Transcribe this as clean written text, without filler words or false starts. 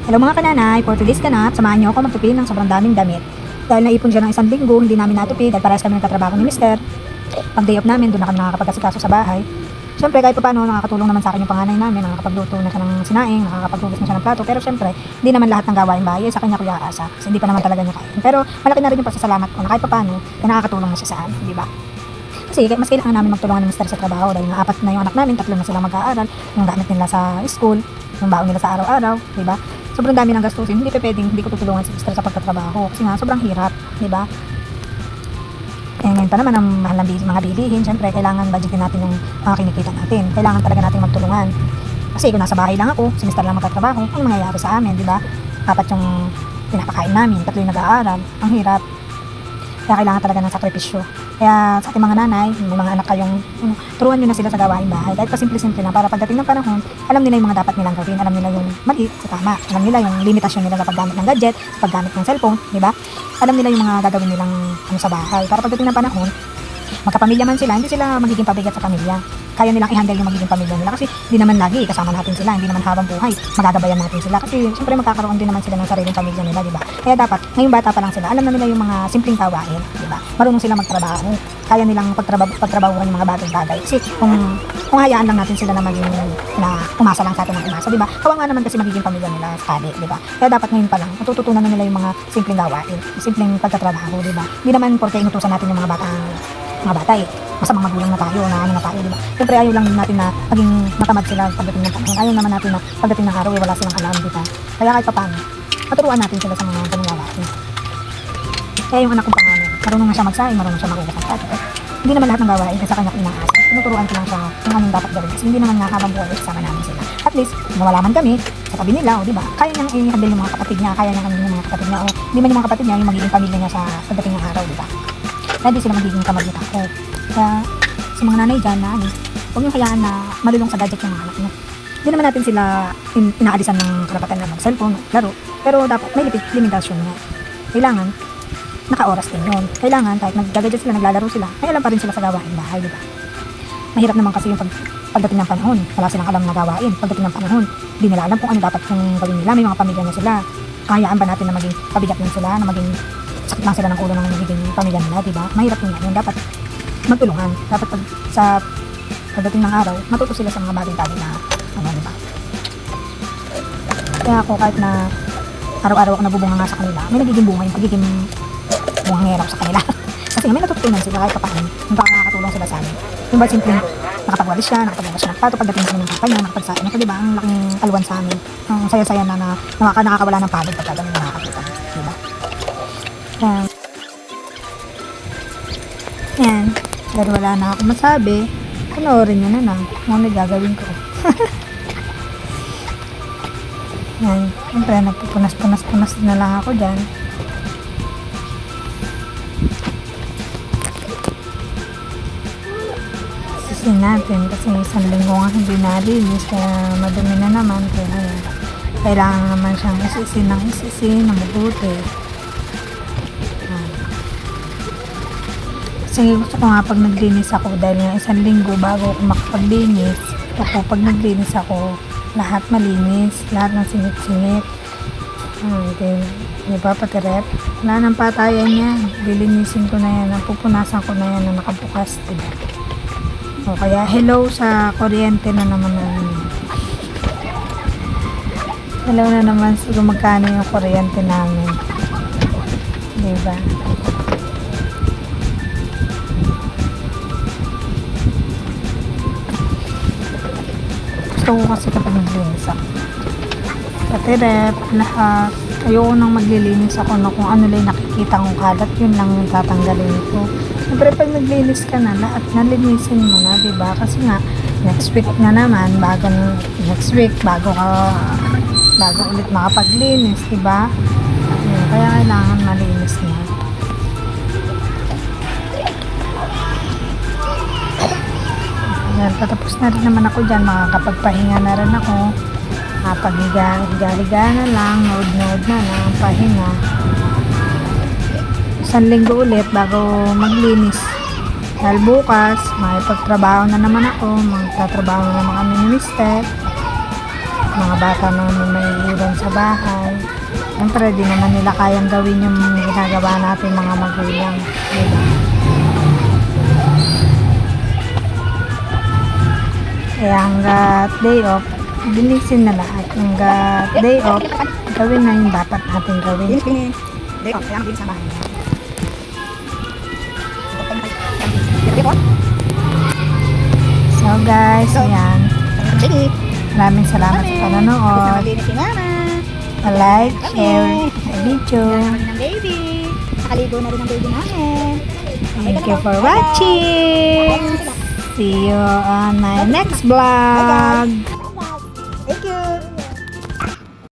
Hello mga kananay, for today's ganap, samahan niyo ako magtupi ng sobrang daming damit. Dahil naipon siya ng isang linggo, hindi namin natupi dahil parehas kami nagtatrabaho ni Mister. Pag day off namin, doon na kami nakakapag-asikaso sa bahay. Siyempre kahit pa paano, nakakatulong naman sa akin yung panganay namin, nakakapagluto na siya ng sinaing, nakakapaghugas na siya ng plato. Pero siyempre, hindi naman lahat ng gawain bahay ay sa kanya ko iaasa. Kasi hindi pa naman talaga niya kaya. Pero malaki na rin yung pasasalamat ko na kahit pa paano, nakakatulong na siya sa amin, di ba? Kasi mas kailangan namin magtulungan ng Mister sa trabaho dahil nga 4 na yung anak namin, 3 na sila mag-aaral, yung gamit nila sa school, yung baon nila sa araw-araw, di ba? Sobrang dami ng gastusin, hindi hindi ko tutulungan si Mister sa pagtatrabaho kasi nga sobrang hirap, di ba? Eh ngayon pa naman ang mahal ng mga bilihin, syempre kailangan budgetin natin yung mga kinikita natin. Kailangan talaga natin magtulungan. Kasi kung nasa bahay lang ako, si Mister lang magtatrabaho, ano mangyayari sa amin, di ba? 4 yung pinapakain namin, 3 yung nag-aaral, ang hirap. Kaya kailangan talaga ng sakripisyo. Kaya sa ating mga nanay, may mga anak kayong turuan nyo na sila sa gawain bahay. Kahit pa simple-simple lang para pagdating ng panahon, alam nila yung mga dapat nilang gawin. Alam nila yung mali sa tama. Alam nila yung limitasyon nila sa paggamit ng gadget, sa paggamit ng cellphone, di ba? Alam nila yung mga gagawin nilang sa bahay. Para pagdating ng panahon, magkapamilya man sila, hindi sila magiging pabigat sa pamilya. Kaya nilang i-handle yung magiging pamilya nila kasi hindi naman lagi kasama natin sila, hindi naman habang buhay magagabayan natin sila kasi siyempre magkakaroon din naman sila ng sariling pamilya nila, di ba? Kaya dapat ngayong bata pa lang sila, alam na nila yung mga simpleng gawain, di ba? Marunong sila magtrabaho, kaya nilang pagtrabahuhan yung mga bagay bagay. Kasi kung hayaan lang natin sila na maging na umasa lang sa atin ng umasa, di ba? Kawawa naman kasi magiging pamilya nila sakali, di ba? Kaya dapat ngayon pa lang matututunan na nila yung mga simpleng gawain, simpleng pagtatrabaho, di ba? Hindi naman porke inutusan natin yung mga bata eh. Masamang magulang na tayo, na ano na tayo, di ba? Siyempre ayaw lang natin na maging matamad sila pagdating ng panahon. Ayaw naman natin na pagdating ng araw, wala silang alam, di ba? Kaya kahit pa paano, maturuan natin sila sa mga pangyayari. Kaya yung anak kong pangalan, marunong na siya magsaing, marunong siya magugas ng plato. Hindi naman lahat ng gawain sa kanya inaasa. Tinuturuan ko lang siya kung anong dapat gawin. Kasi hindi naman nga habang buhay kasama namin sila. At least, mawala man kami sa tabi nila, o di ba? Kaya niyang i-handle yung mga kapatid niya, kaya niyang handle yung mga kapatid niya, o hindi man yung mga kapatid niya, yung magiging pamilya niya sa pagdating ng araw, di ba? Kaya di sila magiging kamagita ko. Kaya sa mga nanay dyan na huwag niyong hayaan na malulong sa gadget yung mga anak niyo. Hindi naman natin sila inaalisan ng karapatan na mag-cellphone, laro. Pero dapat may limitasyon niya. Kailangan naka-oras din yun. Kailangan kahit nag-gadget sila, naglalaro sila, may alam pa rin sila sa gawain bahay, di ba? Mahirap naman kasi yung pagdating ng panahon, wala silang alam na gawain. Pagdating ng panahon, hindi nila alam kung ano dapat yung gawin nila. May mga pamilya na sila. Hayaan ba natin na maging pabigat din sila, na maging sakit lang sila ng ulo ng magiging pamilya nila, di ba? Mahirap yung yun. Dapat magtulungan. Dapat sa pagdating ng araw, matuto sila sa mga bagay-bagay na di ba? Kaya ako kahit na araw-araw ako nabubunga nga sa kanila, may nagiging bunga yung pagiging bungangero sa kanila. Kasi may natutunan sila kahit paano. Yung nakakatulong sila sa amin. Yung ba simpleng nakapagwalis siya, nakapagwalis siya ng plato, pagdating namin ng kapay niya, nakapagsain ako, di ba? Ang laking alwan sa amin. Ang saya-saya na nakakawala ng pagod pagka ganun nakakakita. Di ba? Yan. Dahil wala na ako masabi, panoorin nyo na lang kung ano gagawin ko. Yan. Siyempre, nagpupunas-punas na lang ako dyan. Sisihin natin kasi isang linggo nga hindi nalinis kaya madumi na naman. Kaya ayan. Kailangan naman siyang isisi ng mabuti. Kasi gusto ko nga pag naglinis ako dahil nga isang linggo bago ako makapaglinis. Ako pag naglinis ako, lahat malinis, lahat ng singit-singit. Di ba pati rep? Wala nang patayan yan. Dilinisin ko na yan, napupunasan ko na yan na nakabukas. Diba? O kaya hello sa kuryente na naman namin. Hello na naman siguro magkano yung kuryente namin. Diba? Gusto ko kasi kapag naglinis ako. Pati rep, lahat. Ayoko nang maglilinis ako na kung ano lang nakikita kong kalat, yun lang yung tatanggalin ko. Siyempre pag naglinis ka na, lahat nalinisin mo na, diba? Kasi nga, next week na naman, bago ulit makapaglinis, diba? Yun, kaya kailangan malinis na. Dahil patapos na rin naman ako dyan, makakapagpahinga na rin ako. Pag-higa-higa na lang, nood-nood na lang, pahinga. Isang linggo ulit bago maglinis. Dahil bukas, may pagtrabaho na naman ako, magtatrabaho na naman kami ni Mister. Mga bata naman may iwan sa bahay. Siyempre, di naman nila kayang gawin yung ginagawa natin mga magulang. Diba? Kaya hanggat day off, bilisin na lahat. Hanggat day off, gawin na yung dapat natin gawin. Day off, kaya mabilis ang bahay. So guys, ayan. Maraming salamat sa panonood. Si Mama. Like, share, video. Kami ng baby. Nakaligo na rin ang baby namin. Thank you for watching. See you on my next vlog.